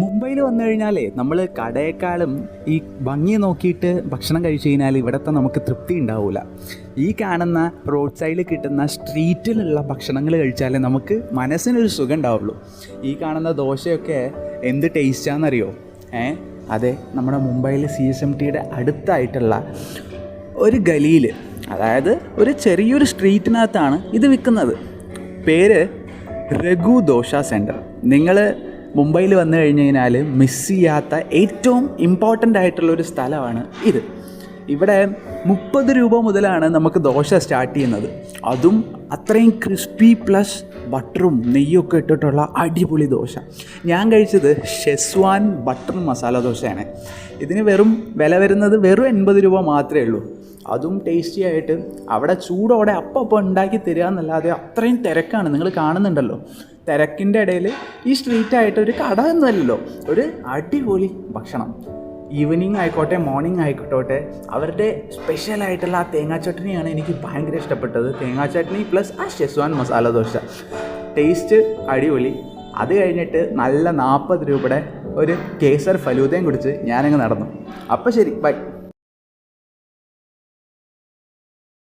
മുംബൈയിൽ വന്നു കഴിഞ്ഞാലേ നമ്മൾ കടയേക്കാളും ഈ ഭംഗി നോക്കിയിട്ട് ഭക്ഷണം കഴിച്ചു കഴിഞ്ഞാൽ ഇവിടുത്തെ നമുക്ക് തൃപ്തി ഉണ്ടാവില്ല. ഈ കാണുന്ന റോഡ് സൈഡിൽ കിട്ടുന്ന സ്ട്രീറ്റിലുള്ള ഭക്ഷണങ്ങൾ കഴിച്ചാലേ നമുക്ക് മനസ്സിനൊരു സുഖം ഉണ്ടാവുള്ളൂ. ഈ കാണുന്ന ദോശയൊക്കെ എന്ത് ടേസ്റ്റാണെന്നറിയോ? അതെ, നമ്മുടെ മുംബൈയിൽ CSMTയുടെ അടുത്തായിട്ടുള്ള ഒരു ഗലിയിൽ, അതായത് ഒരു ചെറിയൊരു സ്ട്രീറ്റിനകത്താണ് ഇത് വിൽക്കുന്നത്. പേര് രഘു ദോശ സെൻറ്റർ. നിങ്ങൾ മുംബൈയിൽ വന്നു കഴിഞ്ഞ് കഴിഞ്ഞാൽ മിസ് ചെയ്യാത്ത ഏറ്റവും ഇമ്പോർട്ടൻ്റ് ആയിട്ടുള്ളൊരു സ്ഥലമാണ് ഇത്. ഇവിടെ 30 രൂപ മുതലാണ് നമുക്ക് ദോശ സ്റ്റാർട്ട് ചെയ്യുന്നത്. അതും അത്രയും ക്രിസ്പി പ്ലസ് ബട്ടറും നെയ്യൊക്കെ ഇട്ടിട്ടുള്ള അടിപൊളി ദോശ. ഞാൻ കഴിച്ചത് ഷെസ്വാൻ ബട്ടർ മസാല ദോശയാണ്. ഇതിന് വില വരുന്നത് വെറും 80 രൂപ മാത്രമേ ഉള്ളൂ. അതും ടേസ്റ്റി ആയിട്ട് അവിടെ ചൂടോടെ അപ്പം ഉണ്ടാക്കി തരിക എന്നല്ലാതെ അത്രയും തിരക്കാണ്. നിങ്ങൾ കാണുന്നുണ്ടല്ലോ, തിരക്കിൻ്റെ ഇടയിൽ ഈ സ്ട്രീറ്റായിട്ട് ഒരു കട എന്നല്ലല്ലോ, ഒരു അടിപൊളി ഭക്ഷണം. ഈവനിങ് ആയിക്കോട്ടെ മോർണിംഗ് ആയിക്കോട്ടെ, അവരുടെ സ്പെഷ്യലായിട്ടുള്ള ആ തേങ്ങാ ചട്നിയാണ് എനിക്ക് ഭയങ്കര ഇഷ്ടപ്പെട്ടത്. തേങ്ങാ ചട്നി പ്ലസ് ആ ഷെസ്വാൻ മസാല ദോശ, ടേസ്റ്റ് അടിപൊളി. അത് കഴിഞ്ഞിട്ട് നല്ല 40 രൂപയുടെ ഒരു കേസർ ഫലൂദയും കുടിച്ച് ഞാനങ്ങ് നടന്നു. അപ്പോൾ ശരി, ബൈ.